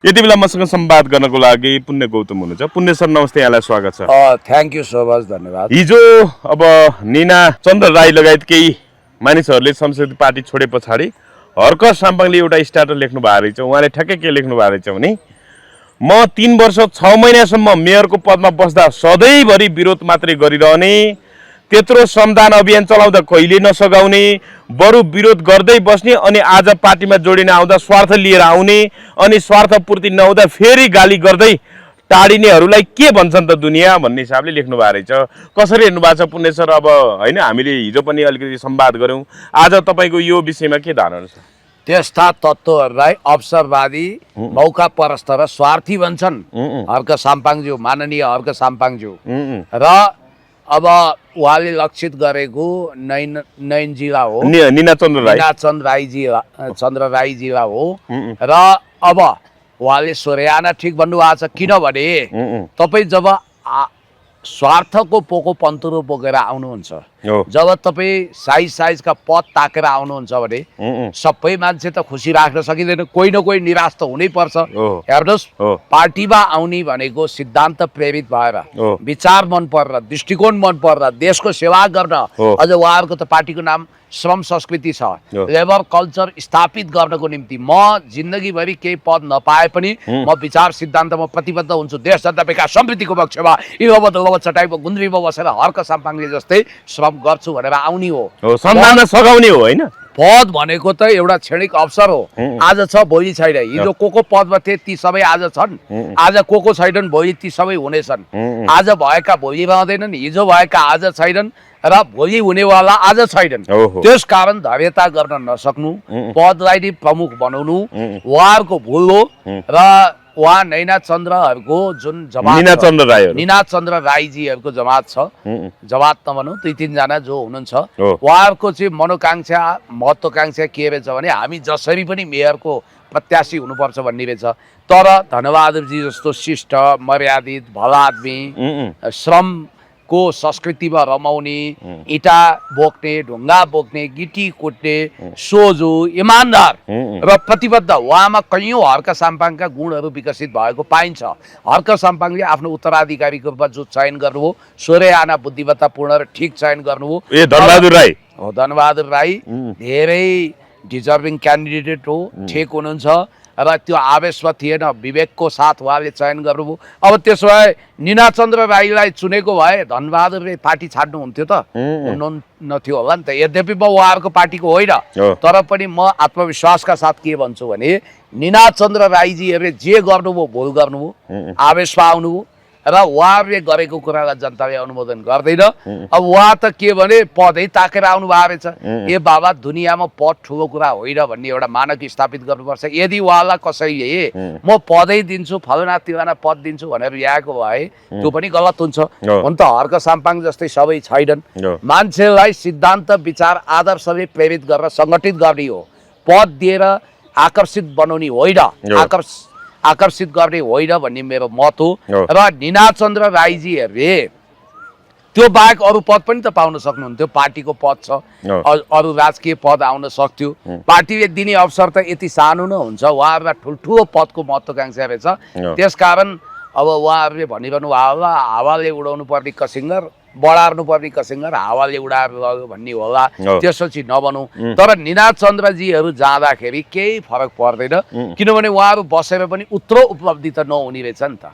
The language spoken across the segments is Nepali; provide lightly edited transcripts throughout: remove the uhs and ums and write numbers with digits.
यति बेला मसँग संवाद गर्नको लागि पुण्य गौतम हुनुहुन्छ। पुण्य सर नमस्ते, यहाँलाई स्वागत छ। थ्याङ्क यू सो मच, धन्यवाद। हिजो अब निना चन्द्र राई लगायत केही मानिसहरूले संसदीय पार्टी छोडे पछाडि हर्क साम्पाङले एउटा स्ट्याटस लेख्नु भएको रहेछ। उहाँले ठ्याक्कै के लेख्नु भएको रहेछ भने म 3 वर्ष 6 महिनासम्म मेयरको पदमा बस्दा सधैँभरि विरोध मात्रै गरिरहने, त्यत्रो श्रमदान अभियान चलाउँदा कहिले नसगाउने, बरु विरोध गर्दै बस्ने, अनि आज पार्टीमा जोडिन आउँदा स्वार्थ लिएर आउने, अनि स्वार्थ पूर्ति नहुँदा फेरि गाली गर्दै टाढिनेहरूलाई के भन्छन् त दुनियाँ भन्ने हिसाबले लेख्नु भएको रहेछ। कसरी हेर्नु भएको छ पुण्य सर? अब होइन, हामीले हिजो पनि अलिकति संवाद गऱ्यौँ, आज तपाईँको यो विषयमा के धारणा छ? त्यस्ता तत्त्वहरूलाई अवसरवादी, मौका परस्त र स्वार्थी भन्छन् हर्क साम्पाङज्यू, माननीय हर्क साम्पाङज्यू। र अब उहाँले लक्षित गरेको नयन जिल्ला हो, निना चन्द्र राईजिल्ला हो। र अब उहाँले सोर्याना ठिक भन्नुभएको छ, किनभने तपाईँ जब स्वार्थको पोको पन्तुरो बोकेर आउनुहुन्छ, जब तपाईँ साइजका पद ताकेर आउनुहुन्छ भने सबै मान्छे त खुसी राख्न सकिँदैन, कोही न कोही निराश त हुनै पर्छ। हेर्नुहोस्, पार्टीमा आउने भनेको सिद्धान्त प्रेरित भएर, विचार मन परेर, दृष्टिकोण मन परेर, देशको सेवा गर्न। अझ उहाँहरूको त पार्टीको नाम श्रम संस्कृति छ, लेबर कल्चर स्थापित गर्नको निम्ति म जिन्दगीभरि केही पद नपाए पनि म विचार सिद्धान्तमा प्रतिबद्ध हुन्छु। देश जनता विकास समृद्धिको पक्षमा चटाइको गुन्द्रीमा बसेर हर्क साम्पाङले जस्तै श्रम गर्छु भनेर आउने हो, सम्मान सघाउने हो। होइन, पद भनेको त एउटा क्षणिक अवसर हो। आज छ, भोलि छैन। हिजो को पदमा थिए ती सबै आज छन्, आज को छैनन्, भोलि ती सबै हुनेछन्। आज भएका भोलि रहँदैनन्, हिजो भएका आज छैनन्, र भोलि हुनेवाला आज छैनन्। त्यस कारण धैर्यता गर्न नसक्नु, पदलाई नै प्रमुख बनाउनु उहाँहरूको भुल हो। र उहाँ नैना चन्द्रहरूको जुन जमात, निना चन्द्र राईजीहरूको जमात छ, जमात नभनौँ, 2-3 जना जो हुनुहुन्छ, उहाँहरूको चाहिँ मनोकांक्षा, महत्त्वकांक्षा के रहेछ भने हामी जसरी पनि मेयरको प्रत्याशी हुनुपर्छ भन्ने रहेछ। तर धनबहादुरजी जस्तो शिष्ट, मर्यादित, भला आदमी, श्रमको संस्कृतिमा रमाउने, इँटा बोक्ने, ढुङ्गा बोक्ने, गिटी कुट्ने, सोझो, इमान्दार र प्रतिबद्ध उहाँमा कैयौँ हर्क साम्पाङका गुणहरू विकसित भएको पाइन्छ। हर्क साम्पाङले आफ्नो उत्तराधिकारीको रूपमा जो चयन गर्नुभयो, सोह्रैआना बुद्धिमत्तापूर्ण र ठिक चयन गर्नुभयो। धनबहादुर राई धेरै डिजर्भिङ क्यान्डिडेट हो, ठिक हुनुहुन्छ, र त्यो आवेशमा थिएन, विवेकको साथ उहाँले चयन गर्नुभयो। अब त्यसो भए निना चन्द्र राईलाई चुनेको भए धनबहादुरले पार्टी छाड्नुहुन्थ्यो त? नथ्यो होला नि त। यद्यपि म उहाँहरूको पार्टीको होइन, तर पनि म आत्मविश्वासका साथ के भन्छु भने निना चन्द्र राईजीहरूले जे गर्नुभयो, भुल गर्नुभयो, आवेशमा आउनुभयो, र उहाँहरूले गरेको कुरालाई जनताले अनुमोदन गर्दैन। अब उहाँ त के भने पदै ताकेर आउनु भएको रहेछ। ए बाबा, दुनियाँमा पद ठुलो कुरा होइन भन्ने एउटा मानक स्थापित गर्नुपर्छ। यदि उहाँलाई कसैले म पदै दिन्छु, फलना तिलना पद दिन्छु भनेर ल्याएको भए त्यो पनि गलत हुन्छ। हुन त हर्क साम्पाङ जस्तै सबै छैनन्। मान्छेलाई सिद्धान्त, विचार, आदर्शले प्रेरित गरेर सङ्गठित गर्ने हो, पद दिएर आकर्षित बनाउने होइन, आकर्षित गर्ने होइन भन्ने मेरो मत हो। र निना चन्द्र राईजीहरूले त्यो बाहेक अरू पद पनि त पाउन सक्नुहुन्थ्यो। पार्टीको पद छ, अरू राजकीय पद आउन सक्थ्यो। पार्टीले दिने अवसर त यति सानो न हुन्छ, उहाँहरूलाई ठुल्ठुलो पदको महत्त्वकांक्षा रहेछ। त्यसकारण अब उहाँहरूले भनिरहनु होला, हावाले उडाउनु पर्ने कसिङ्गर, बढार्नु पर्ने कसिङ्गर हावाले उडाएर लग्यो भन्ने होला, त्यसो चाहिँ नबनौँ। तर निना चन्द्रजीहरू जाँदाखेरि केही फरक पर्दैन, किनभने उहाँहरू बसेर पनि उत्रो उपलब्धि त नहुने रहेछ नि त।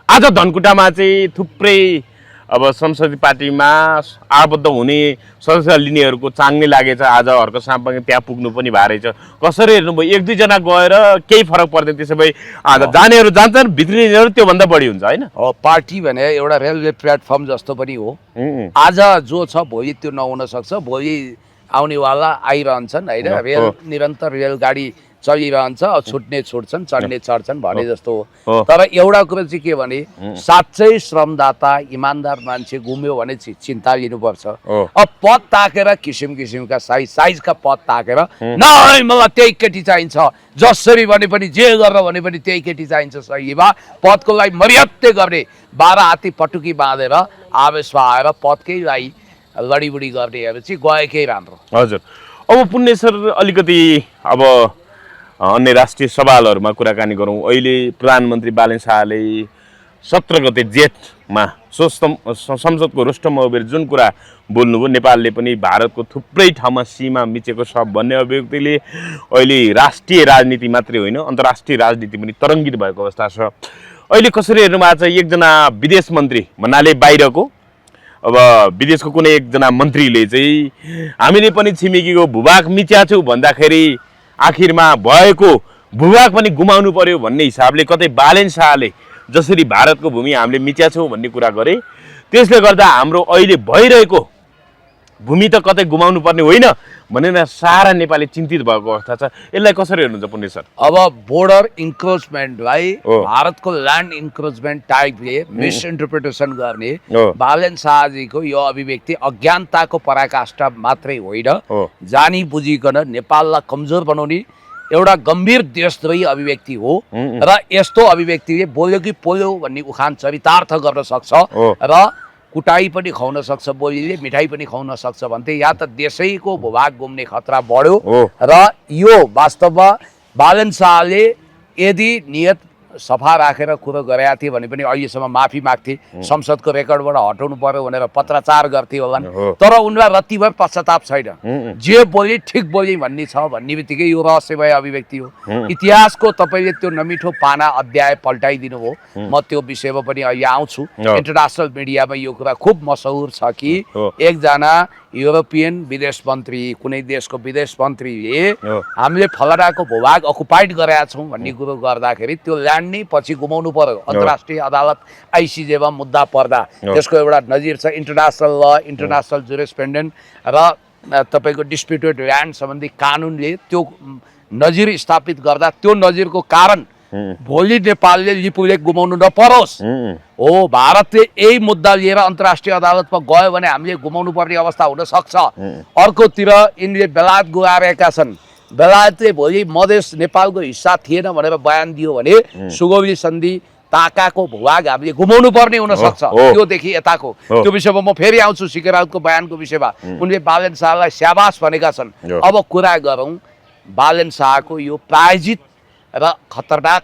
आज धनकुटामा चाहिँ थुप्रै अब संसदीय पार्टीमा आबद्ध हुने, सदस्य लिनेहरूको चाङ्ने लागेछ। आज हर्क साम्पाङ त्यहाँ पुग्नु पनि भएको रहेछ। कसरी हेर्नुभयो? 1-2 जना गएर केही फरक पर्दैन, त्यसो भए आज जानेहरू जान्छन्, भित्रिनेहरू त्योभन्दा बढी हुन्छ। होइन, पार्टी भने एउटा रेलवे प्लेटफर्म जस्तो पनि हो। आज जो छ भोलि त्यो नहुन सक्छ, भोलि आउनेवाला आइरहन्छन् होइन। रेल निरन्तर रेलगाडी चलिरहन्छ, छुट्ने छुट्छन्, चढ्ने चढ्छन् भने जस्तो हो। तर एउटा कुरो चाहिँ के भने साँच्चै श्रमदाता, इमान्दार मान्छे गुम्यो भने चाहिँ चिन्ता लिनुपर्छ। अब पद ताकेर किसिम किसिमका साइजका पद ताकेर नै मलाई त्यही केटी चाहिन्छ, जसरी भने पनि, जे गरेर भने पनि त्यही केटी चाहिन्छ, सही बा पदको लागि मर्यादा गर्ने 12 हात्ती पटुकी बाँधेर आवेशमा आएर पदकै लागि लडीबुडी गर्नेहरू चाहिँ गएकै राम्रो। हजुर, अब पुण्य सर अलिकति अब अन्य राष्ट्रिय सवालहरूमा कुराकानी गरौँ। अहिले प्रधानमन्त्री बालेन शाहले 17 गते जेठमा संसदको रोस्टममा उभिएर जुन कुरा बोल्नुभयो, नेपालले पनि भारतको थुप्रै ठाउँमा सीमा मिचेको छ भन्ने अभिव्यक्तिले अहिले राष्ट्रिय राजनीति मात्रै होइन अन्तर्राष्ट्रिय राजनीति पनि तरङ्गित भएको अवस्था छ। अहिले कसरी हेर्नु भएको छ, एकजना विदेश मन्त्री भन्नाले बाहिरको अब विदेशको कुनै एकजना मन्त्रीले चाहिँ हामीले पनि छिमेकीको भूभाग मिच्या छौँ भन्दाखेरि आखिरमा भएको भूभाग पनि गुमाउनु पर्यो भन्ने हिसाबले कतै बालेन शाहले जसरी भारतको भूमि हामीले मिच्या छौँ भन्ने कुरा गरे, त्यसले गर्दा हाम्रो अहिले भइरहेको भूमि त कतै गुमाउनु पर्ने होइन भनेर सारा नेपाली चिन्तित भएको अवस्था छ। यसलाई कसरी हेर्नुहुन्छ पुण्य सर? अब बोर्डर इन्क्रोचमेन्टलाई भारतको ल्यान्ड इन्क्रोचमेन्ट टाइपले मिसइन्टरप्रिटेसन गर्ने बालेन शाहजीको यो अभिव्यक्ति अज्ञानताको पराकाष्ठा मात्रै होइन, जानी बुझिकन नेपाललाई कमजोर बनाउने एउटा गम्भीर देशद्रोही अभिव्यक्ति हो। र यस्तो अभिव्यक्तिले बोल्यो कि पोल्यो भन्ने उखान चरितार्थ गर्न सक्छ र कुटाई पनि खुवाउन सक्छ, बोलीले मिठाई पनि खुवाउन सक्छ भन्थे। या त देशैको भूभाग गुम्ने खतरा बढ्यो र यो वास्तवमा बालेन शाहले यदि नियत सफा राखेर कुरो गरेका थिए भने पनि अहिलेसम्म माफी माग्थे, संसदको रेकर्डबाट हटाउनु पर्यो भनेर पत्राचार गर्थे होलान्। तर उनलाई रत्तिभर पश्चाताप छैन। जे बोली ठिक बोली भन्ने छ भन्ने बित्तिकै यो रहस्यमय अभिव्यक्ति हो। इतिहासको तपाईँले त्यो नमिठो पाना अध्याय पल्टाइदिनु हो। म त्यो विषयमा पनि अहिले आउँछु। इन्टरनेसनल मिडियामा यो कुरा खुब मसहुर छ कि एकजना युरोपियन विदेश मन्त्री, कुनै देशको विदेश मन्त्रीले हामीले फलनाको भूभाग अकुपाइड गरेका छौँ भन्ने कुरो गर्दाखेरि त्यो ल्यान्ड नै पछि गुमाउनु पर्यो। अन्तर्राष्ट्रिय अदालत आइसिजेमा मुद्दा पर्दा त्यसको एउटा नजिर छ, इन्टरनेसनल ल, इन्टरनेसनल जुरिस्प्रुडेन्स र तपाईँको डिस्प्युटेड ल्यान्ड सम्बन्धी कानुनले त्यो नजिर स्थापित गर्दा त्यो नजिरको कारण भोलि नेपालले लिपुलेक गुमाउनु नपरोस् हो। भारतले यही मुद्दा लिएर अन्तर्राष्ट्रिय अदालतमा गयो भने हामीले गुमाउनु पर्ने अवस्था हुन सक्छ। अर्कोतिर यिनले बेलायत गुहारेका छन्। बेलायतले भोलि मधेस नेपालको हिस्सा थिएन भनेर बयान दियो भने सुगौली सन्धि ताकाको भूभाग हामीले गुमाउनु पर्ने हुन सक्छ। त्योदेखि यताको त्यो विषयमा म फेरि आउँछु सिकेराउतको बयानको विषयमा। उनले बालेन शाहलाई स्याबास भनेका छन्। अब कुरा गरौँ बालेन शाहको यो प्रायोजित र खतरनाक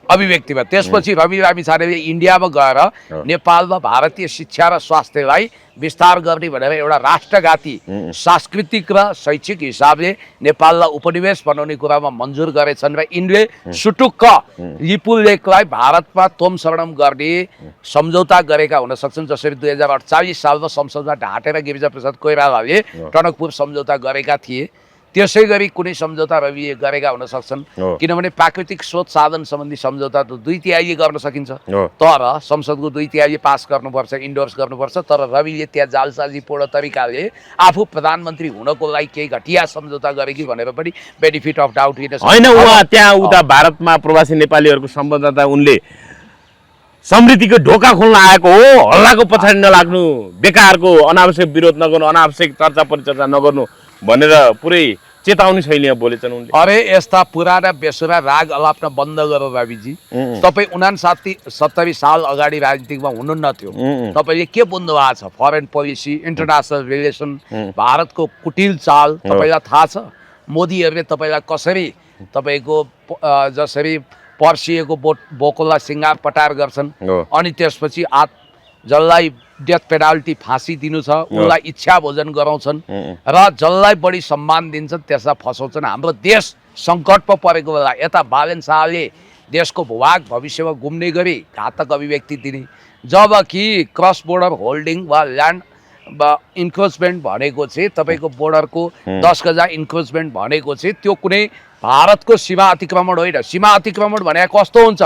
अभिव्यक्तिमा। त्यसपछि रवि लामिछानेले इन्डियामा गएर नेपालमा भारतीय शिक्षा र स्वास्थ्यलाई विस्तार गर्ने भनेर एउटा राष्ट्रघाती सांस्कृतिक र शैक्षिक हिसाबले नेपाललाई उपनिवेश बनाउने कुरामा मन्जुर गरेछन्। र यिनले सुटुक्क लिपुलेखलाई भारतमा तोमसरणम गर्ने सम्झौता गरेका हुन सक्छन्। जसरी 2048 सालमा संसदमा ढाँटेर गिरिजाप्रसाद कोइरालाले टनकपुर सम्झौता गरेका थिए, त्यसै गरी कुनै सम्झौता रविले गरेका हुन सक्छन्। किनभने प्राकृतिक स्रोत साधन सम्बन्धी सम्झौता त 2/3 गर्न सकिन्छ, तर संसदको 2/3 पास गर्नुपर्छ, इन्डोर्स गर्नुपर्छ। तर रविले त्यहाँ जालसाजीपूर्ण तरिकाले आफू प्रधानमन्त्री हुनको लागि केही घटिया सम्झौता गरे कि भनेर पनि बेनिफिट अफ डाउट दिन सक्छ। होइन, उहाँ त्यहाँ उता भारतमा प्रवासी नेपालीहरूको सम्बन्धता उनले समृद्धिको ढोका खोल्न आएको हो। हल्लाको पछाडि नलाग्नु, बेकारको अनावश्यक विरोध नगर्नु, अनावश्यक चर्चा परिचर्चा नगर्नु भनेर पुरै चेतावनी शैलीमा बोलेछन् उनले। अरे यस्ता पुराना बेसुरा राग अलाप्न बन्द गर रविजी। तपाईँ 59-70 साल अगाडि राजनीतिमा हुनुहुन्न थियो, तपाईँले के बुझ्नु भएको छ? फरेन पोलिसी, इन्टरनेसनल रिलेसन, भारतको कुटिल चाल तपाईँलाई थाहा छ? मोदीहरूले तपाईँलाई कसरी तपाईँको जसरी पर्सिएको बोकोलाई सिँगार पटार गर्छन् अनि त्यसपछि जसलाई डेथ पेनाल्टी फाँसी दिनु छ उनलाई इच्छा भोजन गराउँछन् र जसलाई बढी सम्मान दिन्छन् त्यसलाई फसाउँछन्। हाम्रो देश सङ्कटमा परेको बेला यता बालेन शाहले देशको भूभाग भविष्यमा गुम्ने गरी घातक अभिव्यक्ति दिने, जबकि क्रस बोर्डर होल्डिङ वा ल्यान्ड इन्क्रोचमेन्ट भनेको चाहिँ तपाईँको बोर्डरको 10 गजा इन्क्रोचमेन्ट भनेको चाहिँ त्यो कुनै भारतको सीमा अतिक्रमण होइन। सीमा अतिक्रमण भने कस्तो हुन्छ,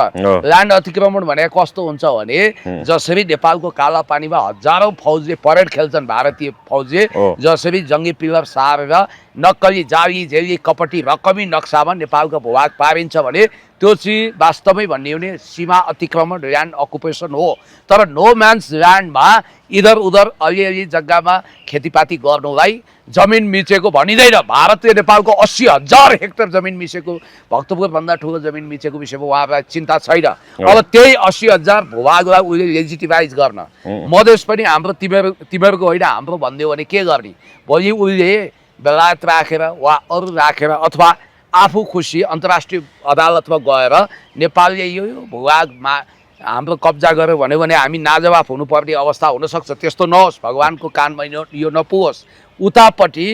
ल्यान्ड अतिक्रमण भने कस्तो हुन्छ भने जसरी नेपालको काला पानीमा हजारौं फौजले परेड खेल्छन्, भारतीय फौजले जसरी जङ्गी पिलर सारेर नक्कली जाली झेली कपटी रकमी नक्सामा नेपालको भूभाग पारिन्छ भने त्यो चाहिँ वास्तवमै भन्ने हो भने सीमा अतिक्रमण, ल्यान्ड अकुपेसन हो। तर नो म्यान्स ल्यान्डमा इधर उधर अलिअलि जग्गामा खेतीपाती गर्नुलाई जमिन मिचेको भनिँदैन। भारतले नेपालको 80,000 हेक्टर जमिन मिचेको, भक्तपुरभन्दा ठुलो जमिन मिचेको विषयमा उहाँलाई चिन्ता छैन। अब त्यही 80,000 भूभागलाई उसले लेजिटिमाइज गर्न मधेस पनि हाम्रो तिमीहरूको होइन हाम्रो भनिदियो भने के गर्ने? भोलि उसले बेलायत राखेर वा अरू राखेर अथवा आफू खुसी अन्तर्राष्ट्रिय अदालतमा गएर नेपालले यो भूभागमा हाम्रो कब्जा गर्यो भने हामी नाजवाफ हुनुपर्ने अवस्था हुनसक्छ। त्यस्तो नहोस्, भगवानको कानमा यो नपुगोस्। उतापट्टि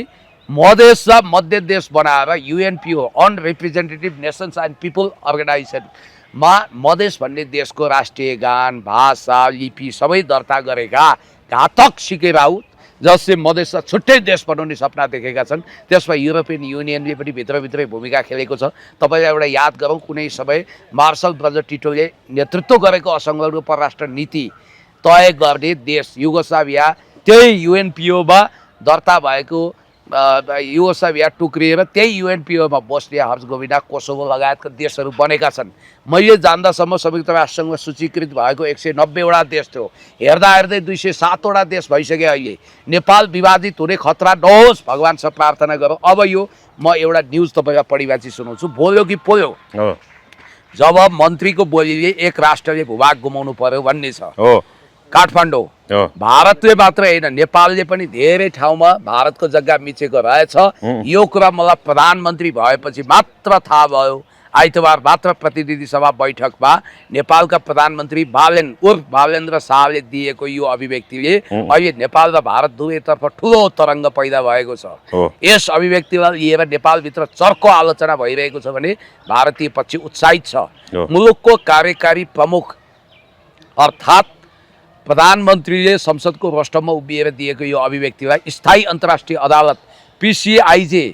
मधेस र मध्य देश बनाएर युएनपिओ अनरिप्रेजेन्टेटिभ नेसन्स एन्ड पिपल अर्गनाइजेसनमा मधेस भन्ने देशको राष्ट्रिय गान, भाषा, लिपि सबै दर्ता गरेका घातक सिके राउत जसले मधेसलाई छुट्टै देश बनाउने सपना देखेका छन्। त्यसमा युरोपियन युनियनले पनि भित्रभित्रै भूमिका खेलेको छ। तपाईँलाई एउटा याद गरौँ, कुनै समय मार्शल ब्रदर टिटोले नेतृत्व गरेको असङ्लग्न परराष्ट्र नीति तय गर्ने देश युगोस्लाभिया त्यही युएनपिओमा दर्ता भएको युगोस्लाभिया टुक्रिएर त्यही युएनपिओमा बोस्निया हर्जगोभिना, कोसोभो लगायतका देशहरू बनेका छन्। मैले जान्दासम्म संयुक्त राष्ट्रसङ्घमा सूचीकृत भएको 190वटा देश थियो। हेर्दा हेर्दै 207वटा देश भइसक्यो। अहिले नेपाल विभाजित हुने खतरा नहोस्, भगवानसँग प्रार्थना गरौँ। अब यो म एउटा न्युज तपाईँलाई पढिबाची सुनाउँछु। बोल्यो कि पोल्यो, जब मन्त्रीको बोलीले एक राष्ट्रले भूभाग गुमाउनु पर्यो भन्ने छ। काठमाडौँ भारतले मात्र होइन, नेपालले पनि धेरै ठाउँमा भारतको जग्गा मिचेको रहेछ। यो कुरा मलाई प्रधानमन्त्री भएपछि मात्र थाहा भयो। आइतबार मात्र प्रतिनिधि सभा बैठकमा नेपालका प्रधानमन्त्री बालेन्द्र शाहले दिएको यो अभिव्यक्तिले अहिले नेपाल र भारत दुवैतर्फ ठुलो तरङ्ग पैदा भएको छ। यस अभिव्यक्तिलाई लिएर नेपालभित्र चर्को आलोचना भइरहेको छ भने भारतीय पक्ष उत्साहित छ। मुलुकको कार्यकारी प्रमुख अर्थात् प्रधानमन्त्रीले संसदको रोस्टममा उभिएर दिएको यो अभिव्यक्तिलाई स्थायी अन्तर्राष्ट्रिय अदालत पिसिआइजे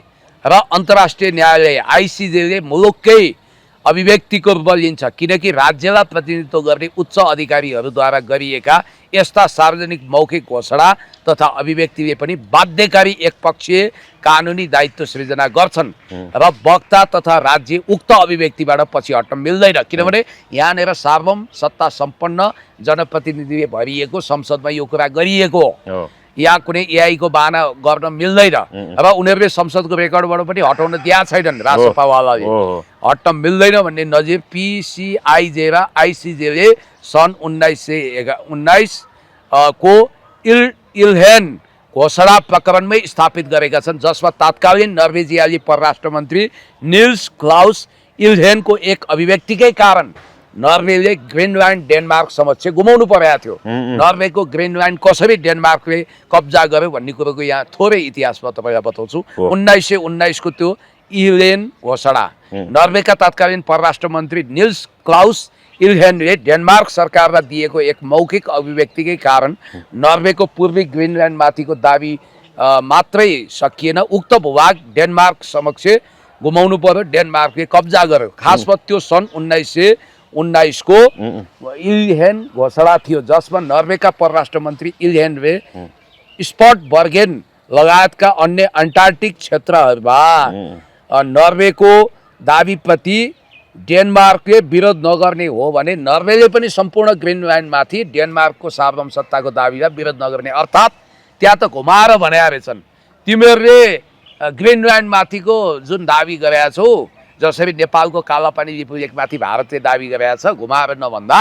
र अन्तर्राष्ट्रिय न्यायालय आइसिजेले मुलुककै अभिव्यक्तिको रूपमा लिन्छ, किनकि राज्यलाई प्रतिनिधित्व गर्ने उच्च अधिकारीहरूद्वारा गरिएका यस्ता सार्वजनिक मौखिक घोषणा तथा अभिव्यक्तिले पनि बाध्यकारी एकपक्षीय कानुनी दायित्व सृजना गर्छन् र वक्ता तथा राज्य उक्त अभिव्यक्तिबाट पछि हट्न मिल्दैन। किनभने यहाँनिर सार्वभौम सत्ता सम्पन्न जनप्रतिनिधिले भरिएको संसदमा यो कुरा गरिएको हो। यहाँ कुनै एआईको बाहना गर्न मिल्दैन र उनीहरूले संसदको रेकर्डबाट पनि हटाउन दिएको छैनन्। राजसभावालाले हट्न मिल्दैन भन्ने नजिर पिसिआइजे र आइसिजेले सन् 1919 को इल्हेन घोषणा प्रकरणमै स्थापित गरेका छन्, जसमा तत्कालीन नर्वेजियाली परराष्ट्र मन्त्री निल्स क्लाउस इल्हेनको एक अभिव्यक्तिकै कारण नर्वेले ग्रिनल्यान्ड डेनमार्क समक्ष गुमाउनु परेको थियो। नर्वेको ग्रिनल्यान्ड कसरी डेनमार्कले कब्जा गर्यो भन्ने कुरोको यहाँ थोरै इतिहासमा तपाईँलाई बताउँछु। 1919 को त्यो इल्हेन घोषणा नर्वेका तत्कालीन परराष्ट्र मन्त्री निल्स क्लाउस इल्हेनले डेनमार्क सरकारलाई दिएको एक मौखिक अभिव्यक्तिकै कारण नर्वेको पूर्वी ग्रिनल्यान्डमाथिको दाबी मात्रै सकिएन, उक्त भूभाग डेनमार्क समक्ष गुमाउनु पर्यो। डेनमार्कले कब्जा गर्यो। खासमा त्यो सन् 1919 को इल्हेन घोषणा थियो, जसमा नर्वेका परराष्ट्र मन्त्री इल्हेनले स्पिट्सबर्गेन लगायतका अन्य अन्टार्कटिक क्षेत्रहरूमा नर्वेको दाबीप्रति डेनमार्कले विरोध नगर्ने हो भने नर्वेले पनि सम्पूर्ण ग्रिनल्यान्डमाथि डेनमार्कको सार्वभौम सत्ताको दाबीलाई विरोध नगर्ने। अर्थात् त्यहाँ त घुमाएर भनेका रहेछन्, तिमीहरूले ग्रिनल्यान्डमाथिको जुन दाबी गरेका छौ, जसरी नेपालको कालापानी लिपुलेखमाथि भारतले दाबी गरेका छ घुमाएर नभन्दा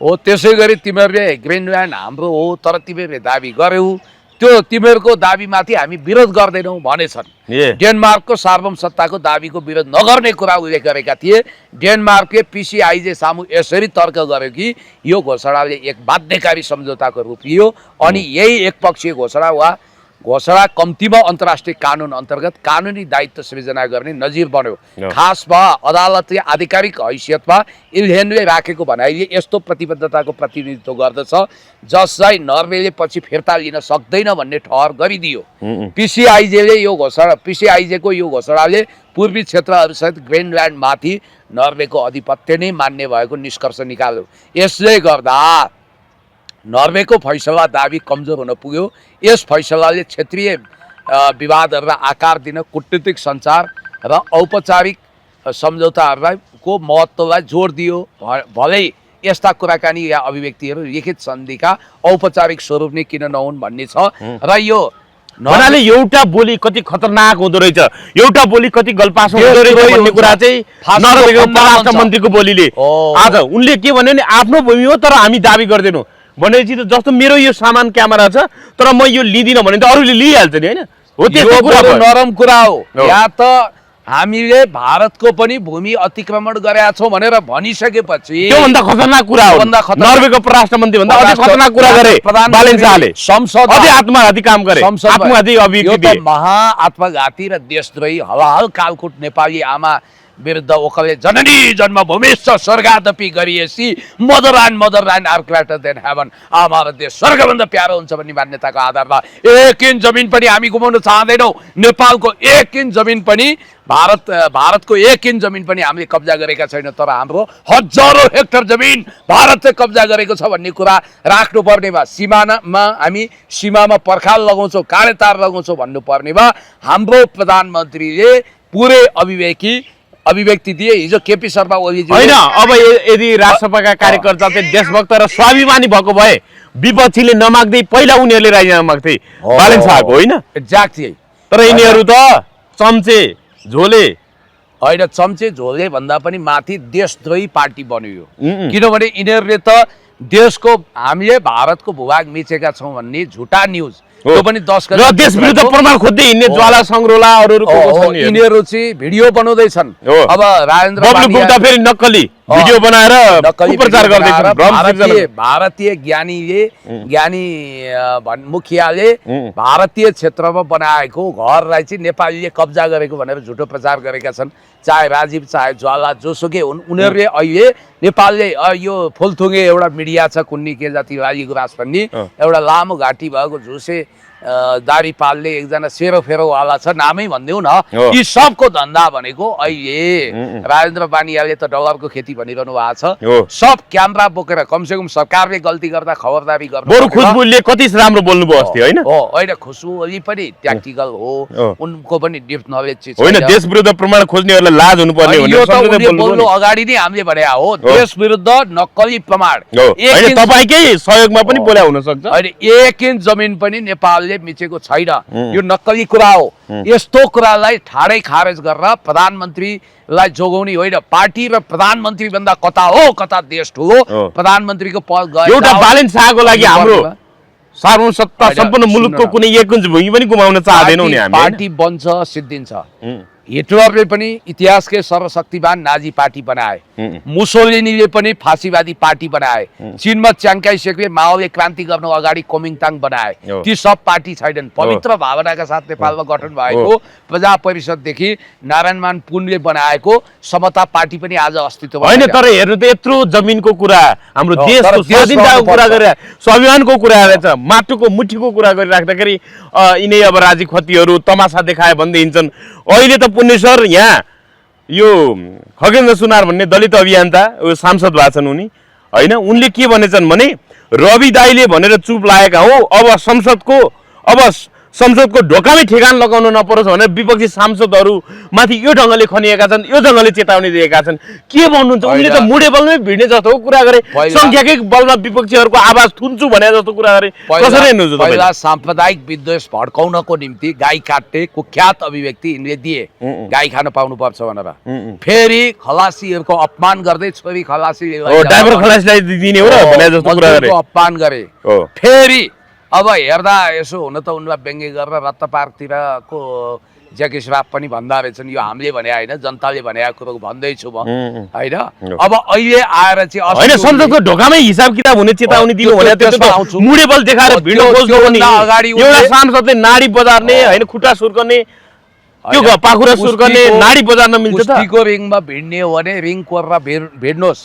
हो, त्यसै गरी तिमीहरूले ग्रिनल्यान्ड हाम्रो हो तर तिमीहरूले दाबी गर्यौ, त्यो तिमीहरूको दाबीमाथि हामी विरोध गर्दैनौँ भनेछन्। डेनमार्कको सार्वभौम सत्ताको दाबीको विरोध नगर्ने कुरा उल्लेख गरेका थिए। डेनमार्कले पिसिआइजे सामु यसरी तर्क गर्यो कि यो घोषणाले एक बाध्यकारी सम्झौताको रूप लियो अनि यही एकपक्षीय घोषणा कम्तीमा अन्तर्राष्ट्रिय कानुन अन्तर्गत कानुनी दायित्व सृजना गर्ने नजिर बन्यो। खासमा अदालतले आधिकारिक हैसियतमा इल्हेनले राखेको भनाइले यस्तो प्रतिबद्धताको प्रतिनिधित्व गर्दछ जसलाई नर्वेले पछि फिर्ता लिन सक्दैन भन्ने ठहर गरिदियो। पिसिआइजेको यो घोषणाले पूर्वी क्षेत्रहरूसहित ग्रिनल्यान्डमाथि नर्वेको आधिपत्य नै मान्ने भएको निष्कर्ष निकाल्यो। यसले गर्दा नर्वेको फैसला दाबी कमजोर हुन पुग्यो। यस फैसलाले क्षेत्रीय विवादहरूलाई आकार दिन कूटनीतिक सञ्चार र औपचारिक सम्झौताहरूलाई को महत्त्वलाई जोड दियो। भलै यस्ता कुराकानी या अभिव्यक्तिहरू लिखित सन्धिका औपचारिक स्वरूप नै किन नहुन् भन्ने छ। र यो भन्नाले एउटा बोली कति खतरनाक हुँदो रहेछ, एउटा बोली कति गल्पासो हुँदो रहेछ भन्ने कुरा चाहिँ नर्वेको परराष्ट्र मन्त्रीको बोलीले आज उनले के भन्यो भने आफ्नो भूमि हो तर हामी दाबी गर्दैनौँ भनेपछि त जस्तो मेरो यो सामान क्यामेरा छ तर म यो लिदिनँ भने त अरूले लिइहाल्छ नि, होइन? हो, त्यो कुरा नरम कुरा हो। या त हामीले भारतको पनि भूमि अतिक्रमण गरेका छौँ भनेर भनिसकेपछि त्योभन्दा खतरनाक कुरा हो। नर्वेको परराष्ट्र मन्त्री भन्दा अझै खतरनाक कुरा गरे बालेन शाहले। संसद अझै आत्मघाती काम गरे, आत्मघाती अभिव्यक्ति दिए। यो त महा आत्मघाती र देशद्रोही हलाहल कालकुट नेपाली आमा विरुद्ध ओखलले जननी जन्मभूमिश्च स्वर्गादपि गरिएसी mother line are greater than heaven. हाम्रो देश स्वर्गभन्दा प्यारो हुन्छ भन्ने मान्यताको आधारमा 1 इन्च जमिन पनि हामी गुमाउन चाहँदैनौँ। नेपालको 1 इन्च जमिन पनि भारतको 1 इन्च जमिन पनि हामीले कब्जा गरेका छैनौँ, तर हाम्रो हजारौं हेक्टर जमिन भारतले कब्जा गरेको छ भन्ने कुरा राख्नुपर्नेमा, हामी सीमामा पर्खाल लगाउँछौँ, काँडेतार लगाउँछौँ भन्नुपर्नेमा हाम्रो प्रधानमन्त्रीले पुरै अभिव्यक्ति दिए। हिजो केपी शर्मा ओलीजी होइन, अब यदि राष्ट्रसभाका कार्यकर्ता चाहिँ देशभक्त र स्वाभिमानी भएको भए विपक्षीले नमाग्दै पहिला उनीहरूले राजीनामा माग्थे बालेन शाहको, होइन? एक्ज्याक्टली। तर यिनीहरू त चम्चे झोले होइन, चम्चे झोले भन्दा पनि माथि देशद्रोही पार्टी बन्यो। किनभने यिनीहरूले त देशको हामीले भारतको भूभाग मिचेका छौँ भन्ने झुटा न्युज त्यो पनि 10 र देश विरुद्ध प्रमाण खोज्दै हिँड्ने ज्वाला संग्रोला यिनीहरू चाहिँ भिडियो बनाउँदैछन्। अब राजेन्द्र गुप्ता फेरि नक्कली भिडियो बनाएर प्रचार गर्दैछन्। भारतीय ज्ञानी मुखियाले भारतीय क्षेत्रमा बनाएको घरलाई चाहिँ नेपालीले कब्जा गरेको भनेर झुटो प्रचार गरेका छन्। चाहे राजीव चाहे ज्वाला जोसुकै हुन्, उनीहरूले अहिले नेपालले यो फुलथुङ्गे एउटा मिडिया छ कुन्नी के जाति राजी गुराँस भन्ने एउटा लामो घाँटी भएको झुसे दारी पाल्ने एकजना सेरोफेरोवाला छ, नामै भनिदेऊ न। यी सबको धन्दा भनेको अहिले राजेन्द्र बानियाले त डलरको खेती भनिरहनु भएको छ। सब क्यामेरा बोकेर कमसेकम सरकारले गल्ती गर्दा खबरदारी गर्नु। बरु खुशबुले कति राम्रो बोल्नुभयो अस्ति, होइन? होइन, खुशबु ओली पनि ट्याक्टिकल हो, उनको पनि डिप नलेज चाहिँ होइन। देश विरुद्ध प्रमाण खोज्नेहरूलाई लाज हुनुपर्ने हो। यो त उनले बोल्नु अगाडि नै हामीले भने हो, देश विरुद्ध नक्कली प्रमाण। होइन, तपाईकै सहयोगमा पनि बोल्या हुन सक्छ। होइन, 1 इन्च जमिन पनि नेपालले मिचेको छैन, यो नक्कली कुरा हो। यस्तो कुरालाई ठाडै खारेज गरेर प्रधानमन्त्रीलाई जोगाउने होइन। पार्टी र प्रधानमन्त्री भन्दा कता हो कता देश ठुलो। प्रधानमन्त्रीको पद गए एउटा बालेन शाहको लागि हाम्रो सार्वसत्ता सम्पन्न मुलुकको कुनै 1 इन्च भूमि पनि गुमाउन चाहदैनौँ नि हामी। पार्टी बन्छ सिद्धिन्छ। हिटलरले पनि इतिहासकै सर्वशक्तिमान नाजी पार्टी बनाए, मुसोलिनीले पनि फाँसीवादी पार्टी बनाए, चीनमा च्याङ्काई सेकले माओले क्रान्ति गर्नु अगाडि कोमिङताङ बनाए। ती सब पार्टी छैनन्। पवित्र भावनाका साथ नेपालमा गठन भएको प्रजा परिषददेखि नारायणमान पुनले बनाएको समता पार्टी पनि आज अस्तित्वमा होइन। तर हेर्नु त यत्रो जमिनको कुरा, हाम्रो देशको स्वाधीनताको कुरा गरेर, स्वाभिमानको कुरा गरेर, माटोको मुठीको कुरा गरिराख्दाखेरि यिनै अब राजी खतीहरू तमासा देखाए भन्दै हिँड्छन्। अहिले त पुण्यश्वर यहाँ यो खगेन्द्र सुनार भन्ने दलित अभियन्ता सांसद भएको छन् उनी, होइन? उनले के भनेछन् भने रवि दाईले भनेर चुप लागेका हो, अब संसदको ढोकामै ठेगान लगाउन नपरोस् भनेर विपक्षी सांसदहरू माथि यो ढङ्गले खनिएका छन्, यो ढङ्गले चेतावनी दिएका छन्। के भन्नुहुन्छ? उनले त मुडे बलमै भिड्ने जस्तो कुरा गरे, संख्याकै बलमा विपक्षीहरूको आवाज थुन्छु भने जस्तो कुरा गरे। कसरी हेर्नुहुन्छ? पहिला साम्प्रदायिक विद्वेष भड्काउनको निम्ति गाई काट्ने कुख्यात अभिव्यक्ति यिनले दिए, गाई खान पाउनुपर्छ भनेर। फेरि खलासीहरूको अपमान गर्दै छोरी खलासी ड्राइभर खलासीलाई दिने हो र भने जस्तो कुरा गरे, अपमान गरे। फेरि अब हेर्दा यसो हुन त उनलाई व्यङ्ग्य गरेर रत्त पार्कतिरको ज्याकी श्राप पनि भन्दा रहेछन्। यो हामीले भने होइन, जनताले भनेको कुरो भन्दैछु म, होइन? अब अहिले आएर चाहिँ होइन, संसदको ढोकामै हिसाब किताब हुने चेतावनी दिनु भने मुडे बल देखाएर भिडियो पोस्ट गर्ने एउटा सांसदले नाडी बजार्ने, होइन, खुट्टा सुर्कने, त्यो पाखुरा सुर्कने, नाडी बजार्न मिल्छ त? कुस्तीको रिङमा भिड्ने हो भने रिङ कोर्रा भिड्नुहोस्,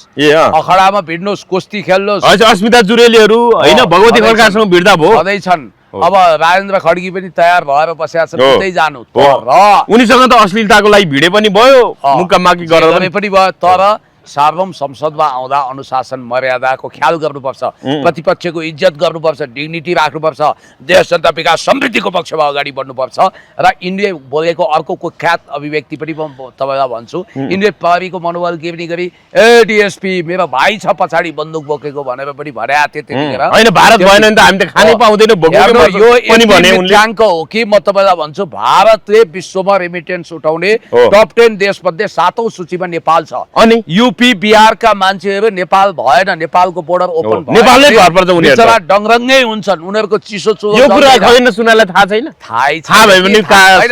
अखडामा भिड्नुहोस्, कुस्ती खेल्नुहोस्। अस्मिता जुरेलीहरू, होइन, भगवती खड्कासँग भिड्दा भयो छन्। अब राजेन्द्र खड्गी पनि तयार भएर बसेका छन्, उतै जानु। उनीसँग त अश्लीलताको लागि भिडे पनि भयो, मुक्कामाकी गरेर पनि भयो। तर सार्वभौम संसदमा आउँदा अनुशासन मर्यादाको ख्याल गर्नुपर्छ, प्रतिपक्षको इज्जत गर्नुपर्छ, डिग्निटी राख्नुपर्छ, देश जनता विकास समृद्धिको पक्षमा अगाडि बढ्नुपर्छ। र यिनले बोलेको अर्को कुख्यात अभिव्यक्ति पनि म तपाईँलाई भन्छु। यिनले प्रहरीको मनोबल गिर्ने गरी डिएसपी मेरो भाइ छ पछाडि बन्दुक बोकेको भनेर पनि भनेका थिए त्यतिखेर। होइन, भारत भएन नि त हामी त खानै पाउँदैन यो ट्याङ्क हो कि म तपाईँलाई भन्छु, भारतले विश्वमा रेमिटेन्स उठाउने टप 10 देशमध्ये 7औं सूचीमा नेपाल छ। अनि युपी बिहारका मान्छेहरू नेपाल भएन, नेपालको बोर्डर ओपन भएन, नेपालमै घर पर्छ उनीहरू त। बिचरा डङरङ्गै हुन्छन्, उनीहरूको चिसो चुलो यो कुरा जल्दैन। खैन सुनालाई थाहा छैन? थाहा भए पनि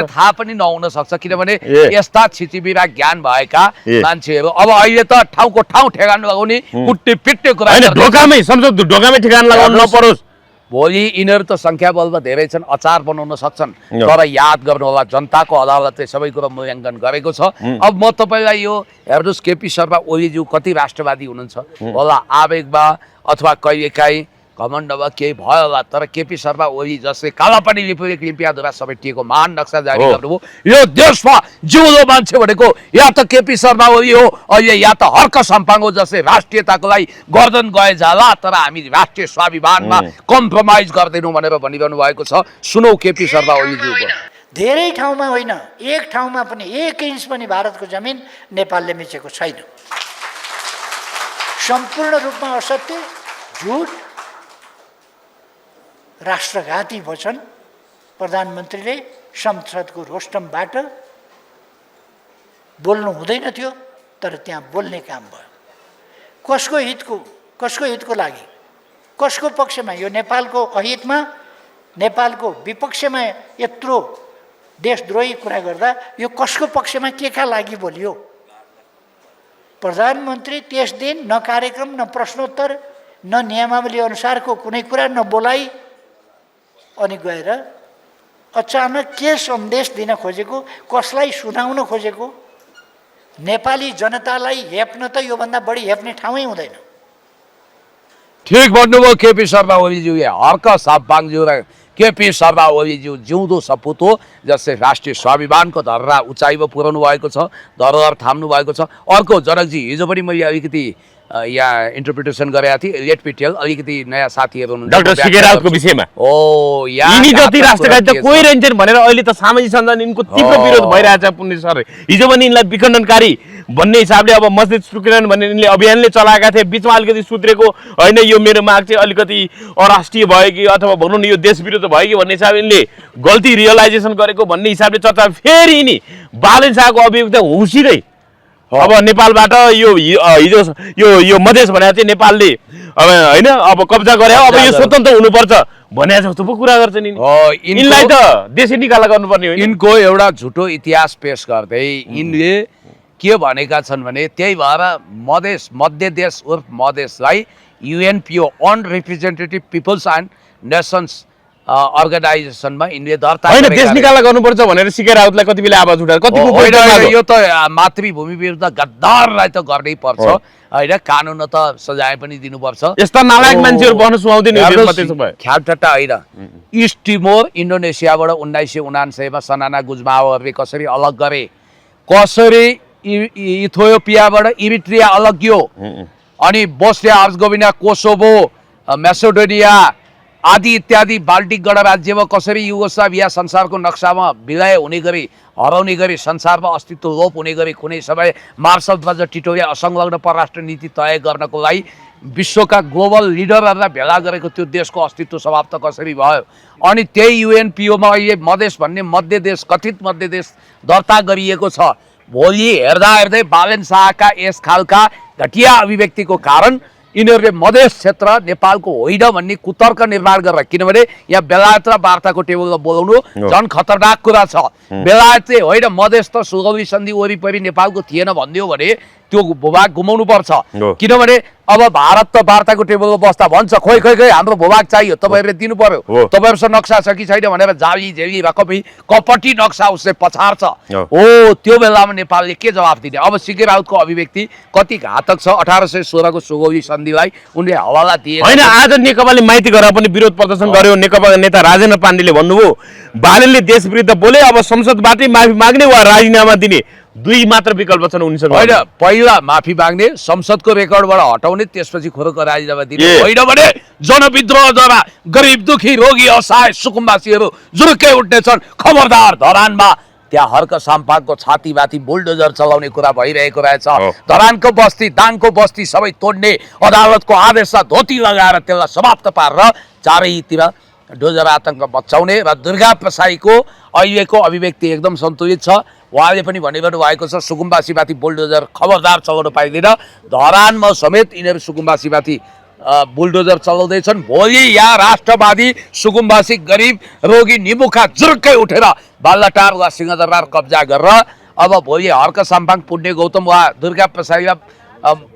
थाहा पनि नहुन सक्छ, किनभने यस्ता छिचिबिरा ज्ञान भएका मान्छेहरू अब अहिले त ठाउँको ठाउँ ठेगान लगाउने कुट्टे पिट्टे कुरा होइन, गर्दैछन्। ढोकामै सम्झौता, ढोकामै ठेगान लगाउनु नपरोस्। भोलि यिनीहरू त संख्या बलमा धेरै छन्, अचार बनाउन सक्छन्, तर याद गर्नु होला जनताको अदालतले सबै कुरा मूल्याङ्कन गरेको छ। अब म तपाईँलाई यो हेर्नुहोस्, केपी शर्मा ओलीज्यू कति राष्ट्रवादी हुनुहुन्छ होला, आवेगमा अथवा कहिलेकाहीँ घमण्डमा केही भयो होला, तर केपी शर्मा ओली जसले कालापानी लिपियाद्वारा समेटिएको महान नक्सा जारी गर्नुभयो, यो देशमा जिउँदो मान्छे भनेको या त केपी शर्मा ओली हो अहिले, या त हर्क साम्पाङ हो, जसले राष्ट्रियताको लागि गर्दन गए जाला तर हामी राष्ट्रिय स्वाभिमानमा कम्प्रोमाइज गर्दैनौँ भनेर भनिरहनु भएको छ। सुनौ केपी शर्मा ओलीज्यूको। धेरै ठाउँमा होइन, एक ठाउँमा पनि 1 इन्च पनि भारतको जमिन नेपालले मिचेको छैन। सम्पूर्ण रूपमा असत्य, झुट, राष्ट्रघाती वचन प्रधानमन्त्रीले संसदको रोस्टमबाट बोल्नु हुँदैन थियो, तर त्यहाँ बोल्ने काम भयो। कसको हितको लागि, कसको पक्षमा? यो नेपालको अहितमा, नेपालको विपक्षमा यत्रो देशद्रोही कुरा गर्दा यो कसको पक्षमा, के का लागि बोलियो? प्रधानमन्त्री त्यस दिन न कार्यक्रम, न प्रश्नोत्तर, न नियमावली अनुसारको कुनै कुरा, न बोलाइ, अनि गएर अचानक के सन्देश दिन खोजेको, कसलाई सुनाउन खोजेको? नेपाली जनतालाई हेप्न त योभन्दा बढी हेप्ने ठाउँै हुँदैन। ठिक भन्नुभयो केपी शर्मा ओलीज्यूले। हर्क साम्पाङज्यू र केपी शर्मा ओलीज्यू जिउँदो सपुत हो, जसले राष्ट्रिय स्वाभिमानको धरहरा उचाइमा पुर्याउनु भएको छ, धरोहर थाम्नु भएको छ। अर्को जनकजी, हिजो पनि मैले अलिकति यहाँ इन्टरप्रिटेसन गरेका थिएँ, लेट मी टेल, अलिकति नयाँ साथीहरू हुनुहुन्छ डाक्टर सीके राउतको विषयमा। ओ यिनी जति राष्ट्रघाती त कोही रहन्छन् भनेर अहिले त सामाजिक सञ्जाल यिनको तीव्र विरोध भइरहेछ। पुण्य सर, हिजो पनि यिनलाई विखण्डनकारी भन्ने हिसाबले अब मस्जिद सुक्रेन भन्ने यिनले अभियानले चलाएका थिए। बिचमा अलिकति सुध्रेको होइन, यो मेरो माग चाहिँ अलिकति अराष्ट्रिय भयो कि अथवा भनौँ न यो देश विरुद्ध भयो कि भन्ने हिसाबले यिनले गल्ती रियलाइजेसन गरेको भन्ने हिसाबले चर्चा। फेरि यिनी बालन शाहको अभियोग त हुँसिरै अब नेपालबाट यो हिजो यो मधेस भनेर चाहिँ नेपालले अब होइन अब कब्जा गरे, अब यो स्वतन्त्र हुनुपर्छ भने जस्तो पो कुरा गर्छन् यिनलाई त देशै निकाला गर्नुपर्ने हो। यिनको एउटा झुटो इतिहास पेश गर्दै यिनले के भनेका छन् भने त्यही भएर मधेस, मध्य देश उर्फ मधेसलाई युएनपिओ अनरिप्रेजेन्टेटिभ पिपल्स एन्ड नेसन्स अर्गनाइजेसनमा यिनले दर्ता होइन, देश निकाला गर्नुपर्छ भनेर सीके राउतलाई कति बेला आवाज उठाएर कतिको यो त मातृभूमि विरुद्ध गद्दारलाई त गर्नै पर्छ होइन, कानुन त सजाय पनि दिनुपर्छ। यस्ता नालायक मान्छेहरू बस्न सुहाउँदैन। ख्याल ठट्टा होइन, इस्ट टिमोर इन्डोनेसियाबाट 1979 मा सनाना गुजमाओहरूले कसरी अलग गरे, कसरी इथियोपियाबाट इरिट्रिया अलग्यो, अनि बोस्निया हर्जगोभिना, कोसोभो, मेसेडोनिया आदि इत्यादि बाल्टिक गणराज्यमा कसरी युगोस्लाभिया संसारको नक्सामा विलय हुने गरी, हराउने गरी, संसारमा अस्तित्व लोप हुने गरी कुनै समय मार्शल ध्वज टिटोले असंलग्न परराष्ट्र नीति तय गर्नको लागि विश्वका ग्लोबल लिडरहरूलाई भेला गरेको त्यो देशको अस्तित्व समाप्त कसरी भयो। अनि त्यही युएनपिओमा अहिले मधेस भन्ने मध्य देश, कथित मध्य देश दर्ता गरिएको छ। भोलि हेर्दा हेर्दै बालन शाहका यस खालका घटिया अभिव्यक्तिको कारण यिनीहरूले मधेस क्षेत्र नेपालको होइन भन्ने कुतर्क निर्माण गरेर, किनभने यहाँ बेलायत र वार्ताको टेबलमा बोलाउनु झन् खतरनाक कुरा छ। बेलायतले होइन मधेस त सुगौली सन्धि वरिपरि नेपालको थिएन भनिदियो भने त्यो भूभाग गुमाउनु पर्छ, किनभने अब भारत त वार्ताको टेबलमा बस्दा भन्छ खोइ खोइ खोइ हाम्रो भूभाग चाहियो, तपाईँहरूले दिनु पर्यो, तपाईँहरूसँग नक्सा छ कि छैन भनेर जाली झेली रकमी कपटी नक्सा उसले पछार्छ। हो त्यो बेलामा नेपालले के जवाफ दिने? अब सीके राउतको अभिव्यक्ति कति घातक छ। 1816 को सुगौली सन्धिलाई उनले हवाला दिए होइन। आज नेकपाले माइती गरेर पनि विरोध प्रदर्शन गर्यो। नेकपा नेता राजेन्द्र पाण्डेले भन्नुभयो बालनले देश विरुद्ध बोले, अब संसदबाटै माफी माग्ने वा राजीनामा दिने, दुई मात्र विकल्प छन् उनीसँग। होइन, पहिला माफी माग्ने, संसदको रेकर्डबाट हटाउने, त्यसपछि खोरको राजीनामा दिने, होइन भने जनविद्रोहद्वारा गरिब दुखी रोगी असहाय सुकुम्बासीहरू जुरुक्कै उठ्नेछन्। खबरदार, धरानमा त्यहाँ हर्क साम्पाङको छातीमाथि बुलडोजर चलाउने कुरा भइरहेको रहेछ। धरानको बस्ती, दाङको बस्ती सबै तोड्ने, अदालतको आदेशलाई धोती लगाएर त्यसलाई समाप्त पारेर चारैतिर डोजर आतंक बचाउने र दुर्गा प्रसाईको अहिलेको अभिव्यक्ति एकदम सन्तुलित छ। उहाँले पनि भनिरहनु भएको छ सुकुम्बासीमाथि बुलडोजर खबरदार चलाउनु पाइँदैन। धरानमा समेत यिनीहरू सुकुम्बासीमाथि बुलडोजर चलाउँदैछन्। भोलि यहाँ राष्ट्रवादी सुकुम्बासी गरिब रोगी निमुखा जुर्कै उठेर बालटार वा सिंहदरबार कब्जा गरेर अब भोलि हर्क साम्पाङ पुण्य गौतम वा दुर्गा प्रसाईलाई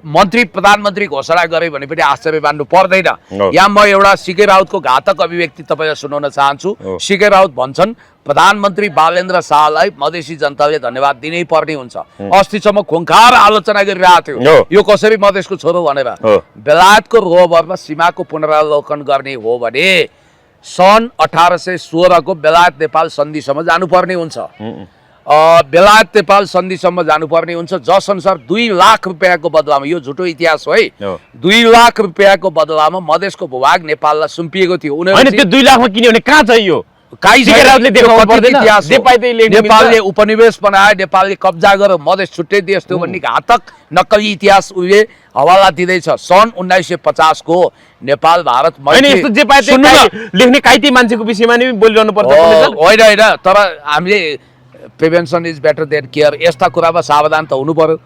मन्त्री प्रधानमन्त्री घोषणा गरे भने पनि आश्चर्य मान्नु पर्दैन। यहाँ म एउटा सीके राउतको घातक अभिव्यक्ति तपाईँलाई सुनाउन चाहन्छु। सीके राउत भन्छन् प्रधानमन्त्री बालेन्द्र शाहलाई मधेसी जनताले धन्यवाद दिनै पर्ने हुन्छ। अस्तिसम्म खुङ्खार आलोचना गरिरहेको थियो यो कसरी मधेसको छोरो भनेर। बेलायतको रोभरमा सीमाको पुनरावलोकन गर्ने हो भने सन् 1816 को बेलायत नेपाल सन्धिसम्म जानुपर्ने हुन्छ। बेलायत नेपाल सन्धिसम्म जानुपर्ने हुन्छ जसअनुसार 2 लाख रुपियाँको बदलामा, यो झुटो इतिहास हो है, 2 लाख रुपियाँको बदलामा मधेसको भूभाग नेपाललाई सुम्पिएको थियो। त्यो 2 लाखमा किन्यो भने कहाँ चाहियो? नेपालले उपनिवेश बनाए, नेपालले कब्जा गरेर मधेस छुट्याइदिए यस्तो भन्ने घातक नक्कली इतिहास उले हवाला दिँदैछ। सन् 1950 को नेपाल भारत लेख्ने काइती मान्छेको विषयमा नि बोलिरहनु पर्छ। होइन तर हामीले prevention is better than care यस्ता कुरामा सावधान त हुनु पर्यो।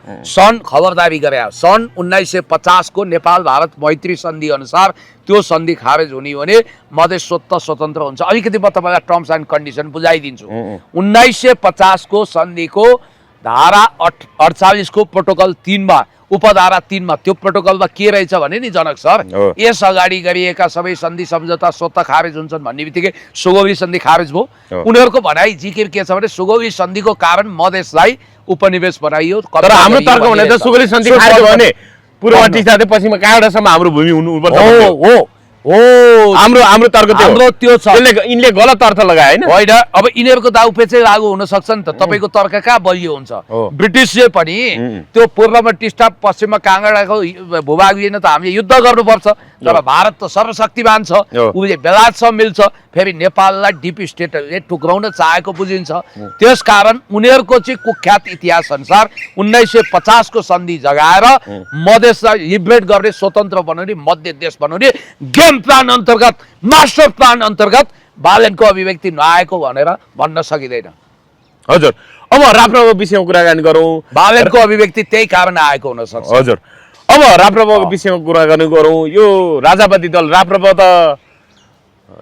खबरदारी गरे सन् 1950 को नेपाल भारत मैत्री सन्धि अनुसार त्यो सन्धि खारेज हुने हो भने मधेस स्वतन्त्र हुन्छ। अलिकति म तपाईँलाई टर्म्स एन्ड कन्डिसन बुझाइदिन्छु। 1950 को सन्धिको धारा 48 को प्रोटोकल 3 मा उपधारा 3 मा त्यो प्रोटोकलमा के रहेछ भने नि जनक सर, यस अगाडि गरिएका सबै सन्धि सम्झौता स्वतः खारेज हुन्छन् भन्ने बित्तिकै सुगौली सन्धि खारेज भयो। उनीहरूको भनाइ जिकिर के छ भने सुगौली सन्धिको कारण मधेसलाई उपनिवेश बनाइयो। तर हाम्रो तर्क भने त सुगौली सन्धि खारेज भयो भने पूर्ववर्ती साथै पश्चिममा कहाँडासम्म हाम्रो भूमि हुनुपर्छ। हाम्रो तर्क त्यो छ। यिनले गलत अर्थ लगाए होइन। अब यिनीहरूको दाउपेचै लागू हुन सक्छ नि त। तपाईँको तर्क कहाँ बलियो हुन्छ? ब्रिटिसले पनि त्यो पूर्वमा टिस्टा पश्चिममा काँगडाको भूभाग लिन त हामीले युद्ध गर्नुपर्छ। तर भारत त सर्वशक्तिमान छ, उसले बेलायतसँग मिल्छ, फेरि नेपाललाई डिप स्टेटले टुक्राउन चाहेको बुझिन्छ। त्यसकारण उनीहरूको चाहिँ कुख्यात इतिहास अनुसार 1950 को सन्धि जगाएर मधेसलाई लिबरेट गर्ने, स्वतन्त्र बनाउने, मध्य देश बनाउने गेम प्लान अन्तर्गत, मास्टर प्लान अन्तर्गत बालेनको अभिव्यक्ति नआएको भनेर भन्न सकिँदैन। हजुर, अब राप्रपाको विषयमा कुराकानी गरौँ। बालेनको अभिव्यक्ति त्यही कारण आएको हुन सक्छ। हजुर, अब राप्रपाको विषयमा कुराकानी गरौँ। यो राजावादी दल राप्रपा त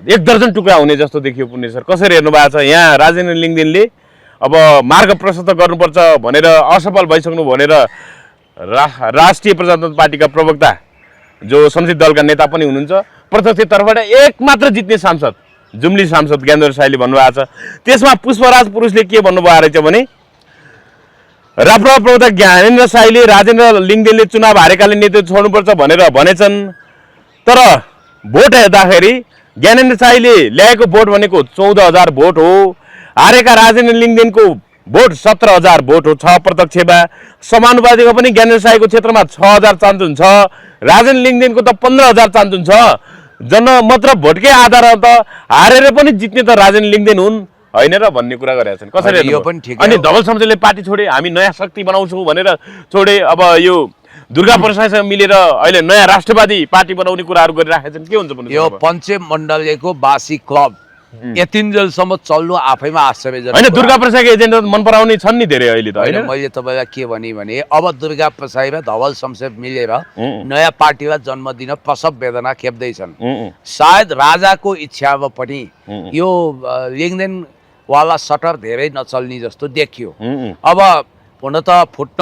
1 दर्जन टुक्रा हुने जस्तो देखियो। पुण्य सर कसरी हेर्नु भएको छ? यहाँ राजेन्द्र लिङदेनले अब मार्ग प्रशस्त गर्नुपर्छ भनेर असफल भइसक्नु भनेर राष्ट्रिय प्रजातन्त्र पार्टीका प्रवक्ता जो संसदीय दलका नेता पनि हुनुहुन्छ, प्रत्यक्ष तर्फबाट एक मात्र जित्ने सांसद जुम्ली सांसद ज्ञानेन्द्र साईले भन्नुभएको छ। त्यसमा पुष्पराज पुरुषले के भन्नुभएको रहेछ भने राप्रपा प्रवक्ता ज्ञानेन्द्र साईले राजेन्द्र लिङदेनले चुनाव हारेकाले नेतृत्व छोड्नुपर्छ भनेर भनेछन्। तर भोट हेर्दाखेरि ज्ञानेन्द्र साईले ल्याएको भोट भनेको 14,000 भोट हो। हारेका राजेन्द्र लिङदेनको भोट 17,000 भोट हो। 6 प्रत्यक्षमा समानुपातिको पनि ज्ञानेन्द्र साईको क्षेत्रमा 6,000 चान्चुन छ, राजेन्द्र लिङदेनको त 15,000 चान्चुन छ। जनमत भोटकै आधारमा त हारेर पनि जित्ने त राजेन्द्र लिङदेन हुन् होइन र भन्ने कुरा गरेका छन्। कसरी यो पनि ठिक। अनि धवल शमशेरले पार्टी छोडे, हामी नयाँ शक्ति बनाउँछौँ भनेर छोडे। अब यो दुर्गा प्रसाईसँग मिलेर अहिले नयाँ राष्ट्रवादी पार्टी बनाउने कुराहरू गरिराखेका छन्। के हुन्छ भन्नु? यो पञ्चमण्डलको बासी क्लब यतिन्जेलसम्म चल्नु आफैमा आश्चर्यजनक होइन। दुर्गा प्रसाईको एजेन्डा मन पराउने छन् नि धेरै अहिले त होइन। मैले तपाईँलाई के भने अब दुर्गा प्रसाई र धवल शमशेर मिलेर नयाँ पार्टीलाई जन्म दिन प्रसव वेदना खेप्दैछन्। सायद राजाको इच्छामा पनि यो लिङदेन वाला सटर धेरै नचल्ने जस्तो देखियो। अब हुन त फुट्न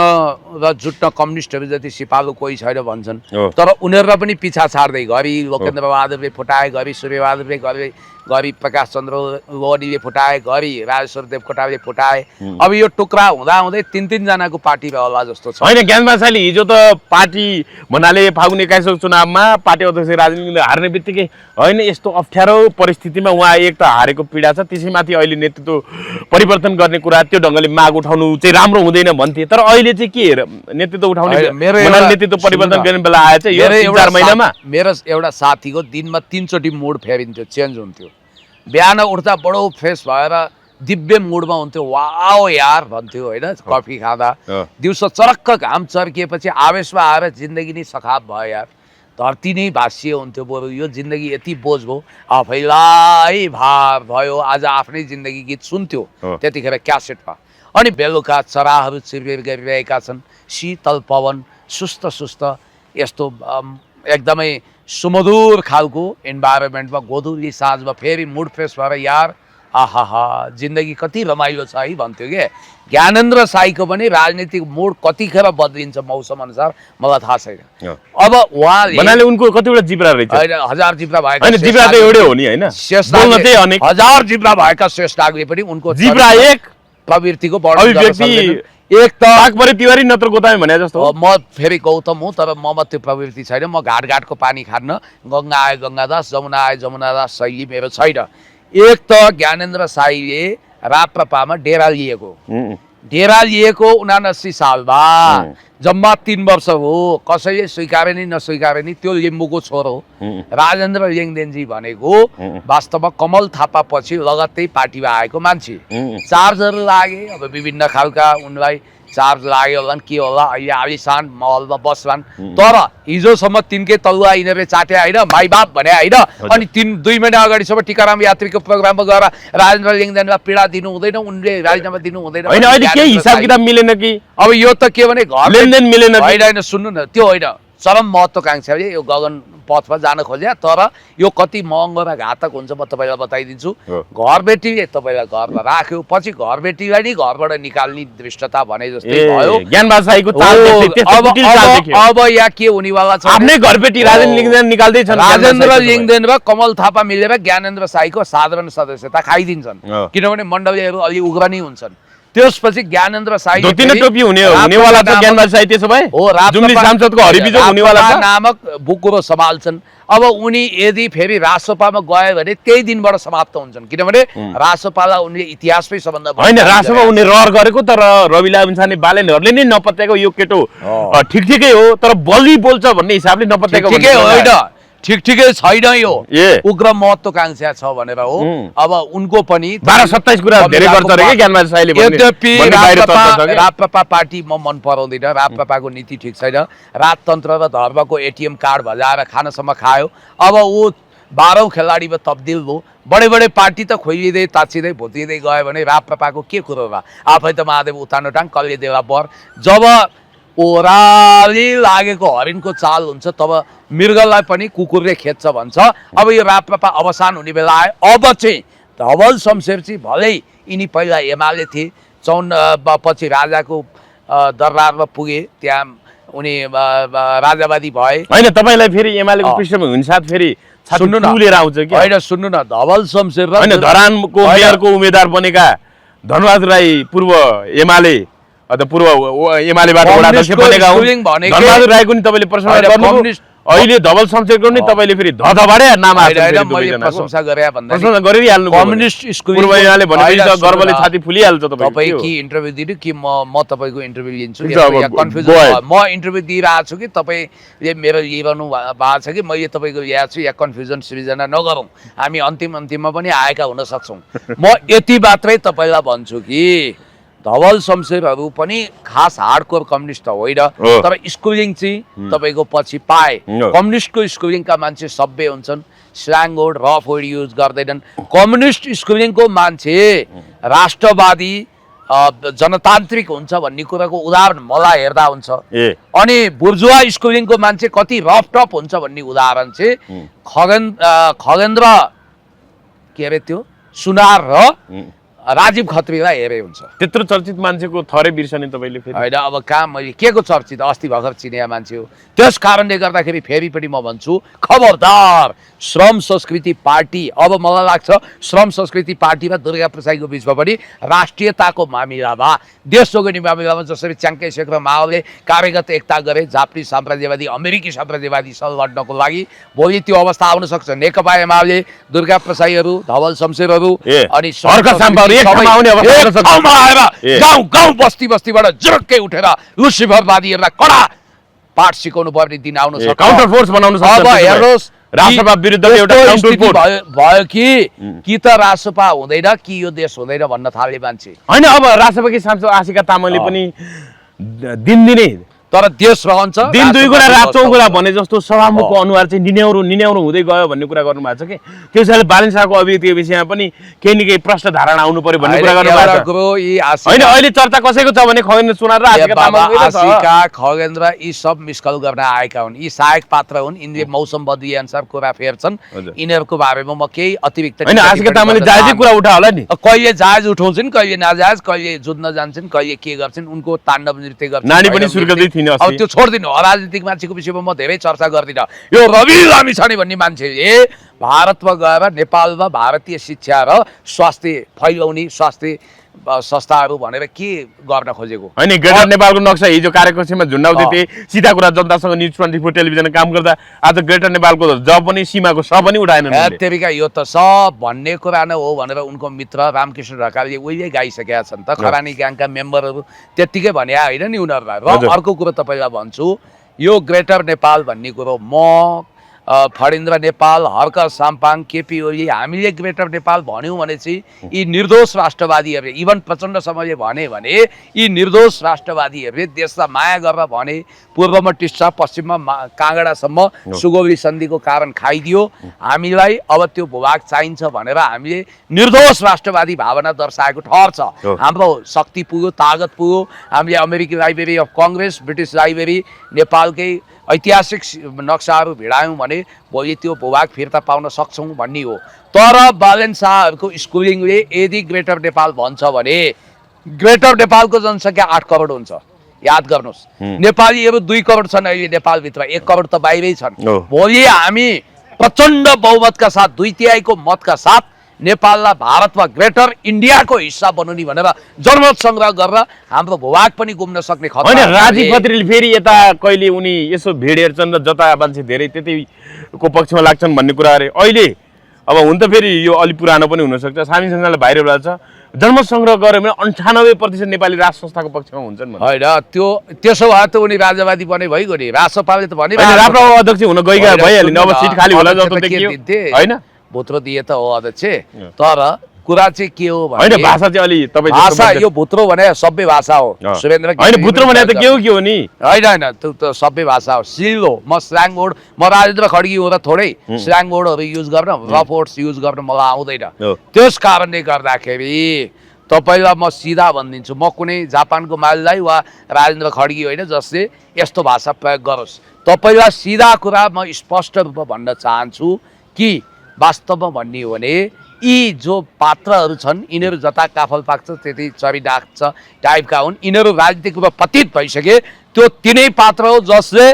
र जुट्न कम्युनिस्टहरू जति सिपालु कोही छैन भन्छन्, तर उनीहरूलाई पनि पिछा छाड्दै घरि लोकेन्द्र बहादुरले फुटाए, घरि सूर्यबहादुरले घरि प्रकाश चन्द्र लोहनीले फुटाए, घरि राजेश्वर देवकोटाले फुटाए। अब यो टुक्रा हुँदा 3-3 जनाको पार्टी होला जस्तो छ। होइन ज्ञानबहादुर साईले हिजो त पार्टी भन्नाले फागुन 21 चुनावमा पार्टी अध्यक्ष राजनीतिले हार्ने बित्तिकै होइन यस्तो अप्ठ्यारो परिस्थितिमा उहाँ एक त हारेको पीडा छ, त्यसैमाथि अहिले नेतृत्व परिवर्तन गर्ने कुरा त्यो ढङ्गले माग उठाउनु चाहिँ राम्रो हुँदैन भन्थे। तर अहिले चाहिँ के नेतृत्व उठाउने नेतृत्व परिवर्तन गर्ने बेला आएछ यो 3-4 महिनामा। मेरो एउटा साथीको दिनमा 3 चोटि मुड फेरिन्थ्यो, चेन्ज हुन्थ्यो। बिहान उठ्दा बडो फ्रेस भएर दिव्य मुडमा हुन्थ्यो, वाओ यार भन्थ्यो होइन कफी खाँदा। दिउँसो चरक्क घाम चर्किएपछि आवेशमा आएर जिन्दगी नै सखाप भयो यार। धरती नै भाष्य हुन्थ्यो। बरु यो जिन्दगी यति बोझ भयो, आफैलाई भार भयो। आज आफ्नै जिन्दगी गीत सुन्थ्यो त्यतिखेर क्यासेटमा। अनि बेलुका चराहरू चिरबिर गरिरहेका छन्, शीतल पवन, सुस्त सुस्त, यस्तो एकदमै सुमधुर खालको इन्भाइरोमेन्टमा गोधुली साँझमा फेरि मुड फ्रेस भएर यार आहा जिन्दगी कति रमाइलो छ है भन्थ्यो के। ज्ञानेन्द्र साईको पनि राजनीतिक मुड कतिखेर बदलिन्छ मौसम अनुसार मलाई थाहा छैन। अब उहाँले बनाले उनको कतिवटा जिब्रा रहेछ, होइन 1000 जिब्रा भएका हैन जिब्रा त एउटै हो नि हैन, बोल्न चाहिँ अनेक 1000 जिब्रा भएका शेष नागले पनि उनको जिब्रा एक प्रवृत्तिको वर्णन अभिव्यक्ति एक त पाकभरि तिवारी नत्र गोतामे भने जस्तो हो। म फेरि गौतम हुँ, तर ममा त्यो प्रवृत्ति छैन। म घाटघाटको पानी खान्न, गङ्गा आए गङ्गादास, जमुना आए जमुनादास शैली मेरो छैन। एक त ज्ञानेन्द्र साईले राप्रपामा डेरा लिएको 79 सालमा जम्मा 3 वर्ष हो। कसैले स्वीकारे नि नस्वीकारे नि त्यो लिम्बूको छोरो राजेन्द्र लिङदेनजी भनेको वास्तवमा कमल थापा पछि लगत्तै पार्टीमा आएको मान्छे। चार्जहरू लागे, अब विभिन्न खालका उनलाई चार्ज लाग्यो होला के होला, अहिले आलिसान महलमा बस्छन्। तर हिजोसम्म तिनकै तलुवा यिनीहरूले चाटे होइन, माई बाप भने होइन। अनि 2 महिना अगाडिसम्म टिकाराम यात्रीको प्रोग्राममा गएर राजेन्द्र लिङदेनलाई पीडा दिनु हुँदैन, उनले राजीनामा दिनु हुँदैन। हैन अहिले के हिसाब किताब मिलेन कि अब यो त के भने घर लेनदेन मिलेन कि? होइन सुन्नु न, त्यो होइन, चरम महत्त्वाकांक्षाले यो गगन पथमा जान खोज्या। तर यो कति महँगो र घातक हुन्छ म तपाईँलाई बताइदिन्छु। घरबेटीले तपाईँलाई घरमा राख्यो, पछि घरबेटीलाई नै घरबाट निकाल्ने दृष्टता भने जस्तै भयो। ज्ञानबहादुर साईको चाल देख्थे, अब कुटिल चाल देख्यो। अब यहाँ के हुनेवाला छ, आफ्नै घरबेटी राजेन्द्र लिङदेन निकाल्दै छन्। राजेन्द्र लिङदेन र कमल थापा मिलेर ज्ञानेन्द्र साईको साधारण सदस्यता खाइदिन्छन्, किनभने मण्डलीहरू अलि उग्रनी हुन्छन्। त्यसपछि ज्ञानेन्द्र साई टोपी हुनेवाला छ ज्ञानबहादुर साई, त्यसो भए हो जुम्ली सांसदको हरिबिजो हुनेवाला छ नामक बुकुरो सम्हाल्छन्। अब उनी यदि फेरि रासोपामा गयो भने त्यही दिनबाट समाप्त हुन्छन्, किनभने रासोपालाई उनले इतिहासमै सबभन्दा होइन रासोपा उनले रहर गरेको। तर रवि लामिछाने बालेनहरूले नै नपत्याएको यो केटो ठिकै हो, तर बलि बोल्छ भन्ने हिसाबले नपत्याएको ठिकै होइन, ठिकै छैन यो ए उग्र महत्त्वाकांक्षा छ भनेर हो। अब उनको पनि 12-27 कुरा धेरै गर्छ रे के ज्ञानबहादुर साईले भन्ने। यद्यपि भन्ने बाहिर तर्क छ के? राप्रपा पार्टी म मन पराउँदिन, राप्रपाको नीति ठिक छैन। राजतन्त्र र धर्मको एटिएम कार्ड भजाएर खानसम्म खायो। अब ऊ 12औं खेलाडीमा तब्दिल भयो। बडे बडे पार्टी त खोइलिँदै ताछिँदै भुतिँदै गयो भने राप्रपाको के कुरो र आफै त महादेव उतानोटाङ कल्ले देवा बर। जब ओह्राली लागेको हरिणको चाल हुन्छ तब मृगलाई पनि कुकुरले खेद्छ भन्छ। अब यो राप्रपा अवसान हुने बेला आयो। अब चाहिँ धवल शमशेरजी भलै यिनी पहिला एमाले थिए, पछि राजाको दरबारमा पुगे, त्यहाँ उनी राजावादी भए। होइन तपाईँलाई फेरि एमालेको पृष्ठभूमि हुनसाथ फेरि सुन्नु न, लिएर आउँछ कि होइन सुन्नु न, धवल शमशेर र होइन धरानको मेयरको उम्मेदवार बनेका धनबहादुर राई पूर्व एमाले पूर्व एमालेबाट वडाध्यक्ष बनेका हुन्। धनबहादुर राईको नि तपाईँले प्रशंसा गर्नुभयो, अहिले धवल शमशेरको नि तपाईँले फेरि धधबाडे नाम प्रशंसा गरे भन्दा प्रशंसा गरिहाल्नु। कम्युनिस्ट स्कुल पूर्व एमाले भनेपछि गर्वले छाती फुलिहाल्छ। तपाईँ कि इन्टरभ्यू दिनु कि म तपाईँको इन्टरभ्यू लिन्छु, कन्फ्युजन म इन्टरभ्यू दिइरहेको छु कि तपाईँले मेरो लिइरहनु भएको छ कि मैले तपाईँको ल्याएको छु, या कन्फ्युजन सृजना नगरौँ, हामी अन्तिममा पनि आएका हुन सक्छौँ। म यति मात्रै तपाईँलाई भन्छु कि धवल शमशेरहरू पनि खास हार्डकोर कम्युनिस्ट त होइन, तर स्कुलिङ चाहिँ तपाईँको पछि पाए। कम्युनिस्टको स्कुलिङका मान्छे सभ्य हुन्छन्, slang word rough word use गर्दैनन्। कम्युनिस्ट स्कुलिङको मान्छे राष्ट्रवादी जनतान्त्रिक हुन्छ भन्ने कुराको उदाहरण मलाई हेर्दा हुन्छ। अनि बुर्जुवा स्कुलिङको मान्छे कति रफ टप हुन्छ भन्ने उदाहरण चाहिँ खगेन्द्र के अरे त्यो सुनार र राजीव खत्रीलाई हेरे हुन्छ। त्यत्रो चर्चित मान्छेको थरै बिर्सने तपाईँले फेरि होइन। अब कहाँ मैले के को चर्चित अस्ति भर्खर चिनिया मान्छे हो। त्यस कारणले गर्दाखेरि फेरि पनि म भन्छु खबरदार श्रम संस्कृति पार्टी। अब मलाई लाग्छ श्रम संस्कृति पार्टी र दुर्गा प्रसाईको बिचमा पनि राष्ट्रियताको मामिलामा देश जोगिने मामिलामा जसरी च्याङ्के शेख र माओले कार्यगत एकता गरे जापानी साम्राज्यवादी अमेरिकी साम्राज्यवादी सँग लड्नको लागि, भोलि त्यो अवस्था आउन सक्छ। नेकपा एमाले दुर्गा प्रसाईहरू धवल शमशेरहरू अनि गाउँ गाउँ बस्ती बस्तीबाट जुरुक्कै उठेर लुसिफरवादीहरूलाई कडा पाठ सिकाउनु पर्ने दिन आउन सक्छ। काउन्टर फोर्स बनाउन सक्छ। अब हेर्नुहोस् राष्ट्रपा विरुद्ध एउटा काउन्टर फोर्स भयो कि त राष्ट्रपा हुँदैन कि यो देश हुँदैन भन्न थाले मान्छे। होइन अब राष्ट्रपति सांसद आशिका तामाङले पनि दिनदिनै तर देश रहन्छ दिन 2 कुरा रात 4 कुरा भने जस्तो सभामुखको अनुहार चाहिँ निन्याउरो हुँदै गयो भन्ने कुरा गर्नु भएको छ के त्यसैले बालेन शाहको अभिव्यक्तिको विषयमा पनि केही न केही प्रश्न धारणा आउनु पर्यो भन्ने कुरा गर्नु भएको छ हैन अहिले चर्चा कसैको छ भने खगेन्द्र सुनार र आशिका खगेन्द्र यी सब मिस्कल गर्न आएका हुन् यी सहायक पात्र हुन् यिनले मौसम बदली अनुसार कुरा फेर्छन् यिनीहरूको बारेमा म केही अतिरिक्त हैन आशिका तामाङले जायजै कुरा उठा होला नि कहिले जायज उठाउँछिन् कहिले नाजायज कहिले जुझ्न जान्छन् कहिले के गर्छन् उनको ताण्डव नृत्य गर्छन् नानी पनि सुर्गदै थिइन अब त्यो छोड्दिनु अराजनीतिक मान्छेको विषयमा म धेरै चर्चा गर्दिनँ यो रवि लामिछाने भन्ने मान्छेले भारतमा गएर नेपालमा भारतीय शिक्षा र स्वास्थ्य फैलाउने स्वास्थ्य संस्थाहरू भनेर के गर्न खोजेको हैन ग्रेटर नेपालको नक्सा हिजो कार्यक्रममा झुन्डाउँदै थिए सीधा कुरा जनतासँग न्युज 24 टेलिभिजन काम गर्दा आज ग्रेटर नेपालको ज पनि सीमाको स पनि उठाएनन् तेरिका यो त सब भन्ने कुरा नै हो भनेर उनको मित्र रामकृष्ण ढकालले उहिले गाइसकेका छन् त खरानी ग्याङका मेम्बरहरू त्यत्तिकै भने होइन नि उनीहरूलाई र अर्को कुरो तपाईँलाई भन्छु यो ग्रेटर नेपाल भन्ने कुरो म फणिन्द्र नेपाल हर्क साम्पाङ केपी ओली हामीले ग्रेटर नेपाल भन्यौँ भने चाहिँ यी निर्दोष राष्ट्रवादीहरूले इभन प्रचण्डसम्मले भने यी निर्दोष राष्ट्रवादीहरूले देशलाई माया गरेर भने पूर्वमा टिस्टा पश्चिममा काँगडासम्म सुगौली सन्धिको कारण खाइदियो हामीलाई अब त्यो भूभाग चाहिन्छ भनेर हामीले निर्दोष राष्ट्रवादी भावना दर्शाएको ठहर छ हाम्रो शक्ति पुग्यो तागत पुग्यो हामीले अमेरिकी library of Congress British library नेपालकै ऐतिहासिक नक्साहरू भिडायौँ भने भोलि त्यो भूभाग फिर्ता पाउन सक्छौँ भन्ने हो तर बालेन शाहहरूको स्कुलिङले यदि ग्रेटर नेपाल भन्छ भने ग्रेटर नेपालको जनसङ्ख्या 8 करोड हुन्छ याद गर्नुहोस् नेपालीहरू 2 करोड छन् अहिले नेपालभित्र 1 करोड त बाहिरै छन् भोलि हामी प्रचण्ड बहुमतका साथ 2/3 मतका साथ नेपाललाई भारतमा ग्रेटर इन्डियाको हिस्सा बनाउने भनेर जनमत संग्रह गरेर हाम्रो भूभाग पनि गुम्न सक्ने खतरा हैन राजीव खत्रीले फेरि यता कहिले उनी यसो भिड हेर्छन् र जता मान्छे धेरै त्यतिको पक्षमा लाग्छन् भन्ने कुरा अरे अहिले अब हुन त फेरि यो अलि पुरानो पनि हुन सक्छ सामी संस्थाले भाइरल भएको छ जनमत संग्रह गर्यो भने 98% नेपाली राज संस्थाको पक्षमा हुन्छन् भन्ने हैन त्यो त्यसो भए त उनी राजवादी बने भइगयो नि राजसभाले त भने राम्रो अध्यक्ष हुन गइगा भइहाल्यो नि अब सिट खाली होला जस्तो देखियो हैन भुत्रो दिए त हो अध्यक्ष तर कुरा चाहिँ के हो भने हैन भाषा चाहिँ अलि तपाई भाषा यो भुत्रो भने सभ्य भाषा हो सुरेन्द्र हैन भुत्रो भने त के हो नि हैन त्यो त सभ्य भाषा हो सिल हो म स्ल्याङ वर्ड म राजेन्द्र खड्गी हो र थोरै स्ल्याङ वर्डहरू युज गर्न रफ वर्ड्स युज गर्न मलाई आउँदैन त्यस कारणले गर्दाखेरि तपाईलाई म सिधा भनिदिन्छु म कुनै जापानको मालिकलाई वा राजेन्द्र खड्गी होइन जसले यस्तो भाषा प्रयोग गरोस् तपाईलाई सिधा कुरा म स्पष्ट रूपमा भन्न चाहन्छु कि वास्तवमा भन्ने हो भने यी जो पात्रहरू छन् यिनीहरू जता काफल पाक्छ त्यति चरी डाक्छ टाइपका हुन् यिनीहरू राजनीतिक रूपमा पतित भइसके त्यो तिनै पात्र हो जसले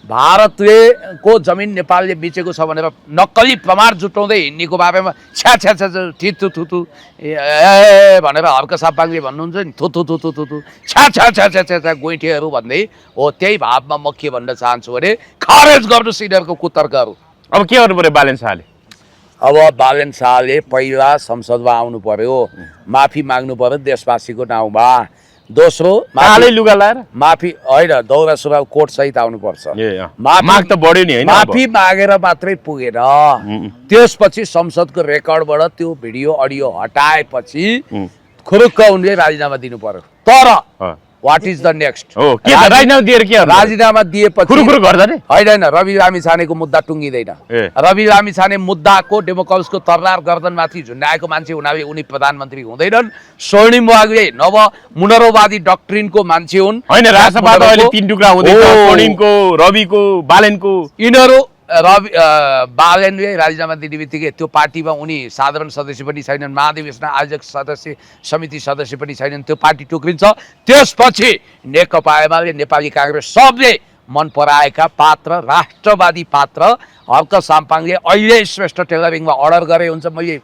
भारतले को जमिन नेपालले बेचेको छ भनेर नक्कली प्रमाण जुटाउँदै हिँड्नेको बारेमा छ्या छ्या छ्या थितु थुतु ए भनेर हर्क सापाङले भन्नुहुन्छ नि थुतु थुतु थुतु छ्या छ्या छ्या छ्या छ्या छ्या गोइठेहरू भन्दै हो त्यही भावमा म के भन्न चाहन्छु भने खारेज गर्नुहोस् यिनीहरूको कुतर्कहरू अब के गर्नु पर्यो बालेन शाहले अब बालेन शाहले पहिला संसदमा आउनु पर्यो माफी माग्नु पर्यो देशवासीको नाउँमा दोस्रो लुगा लाएर माफी होइन दौरा सुरुवाल कोट सहित आउनुपर्छ माग त बढ्यो नि हैन माफी मागेर मात्रै पुगेन त्यसपछि संसदको रेकर्डबाट त्यो भिडियो अडियो हटाएपछि खुरुक्क उनले राजीनामा दिनु पर्यो तर व्हाट इज द नेक्स्ट हो के राजीनामा दिएर के राजीनामा दिएपछि खुरुखुरु गर्दा नि हैन रवि लामिछानेको मुद्दा टुङ्गिदैन रवि लामिछाने मुद्दाको डेमोक्रेट्सको तरनार गर्दनमाथि झुन्डाएको मान्छे हुनाले उनी प्रधानमन्त्री हुँदैनन् स्वर्णिम वाग्ले नव मुनरोवादी डक्ट्रिनको मान्छे हुन् हैन राष्ट्रपति अहिले 3 टुक्रा हुँदैछ स्वर्णिमको रविको बालेनको यिनीहरू रवि बालेनले राजीनामा दिने बित्तिकै त्यो पार्टीमा उनी साधारण सदस्य पनि छैनन् महाधिवेशन आयोजक सदस्य समिति सदस्य पनि छैनन् त्यो पार्टी टुक्रिन्छ त्यसपछि नेकपा एमाले नेपाली काङ्ग्रेस सबले मन पराएका पात्र राष्ट्रवादी पात्र हर्क साम्पाङले अहिले श्रेष्ठ टेलरिङमा अर्डर गरे हुन्छ मैले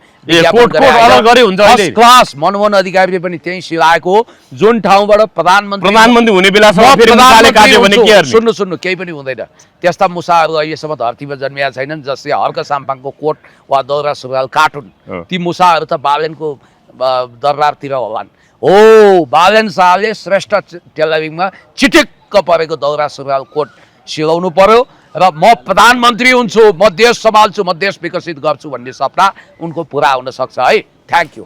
क्लास मनमोहन अधिकारीले पनि त्यही सिलाएको जुन ठाउँबाट प्रधानमन्त्री हुने बेला सुन्नु केही पनि हुँदैन त्यस्ता मुसाहरू अहिलेसम्म धरतीमा जन्मिया छैनन् जसले हर्क साम्पाङको कोट वा दौरा सुरुवाल काटुन् ती मुसाहरू त बालेनको दरबारतिर होलान् हो बालेन शाहले श्रेष्ठ टेलरिङमा चिटिक्क परेको दौरा सुरुवाल कोट सिलाउनु पर्यो र म प्रधानमन्त्री हुन्छु म देश सम्हाल्छु म देश विकसित गर्छु भन्ने सपना उनको पुरा हुन सक्छ है थ्याङ्क यू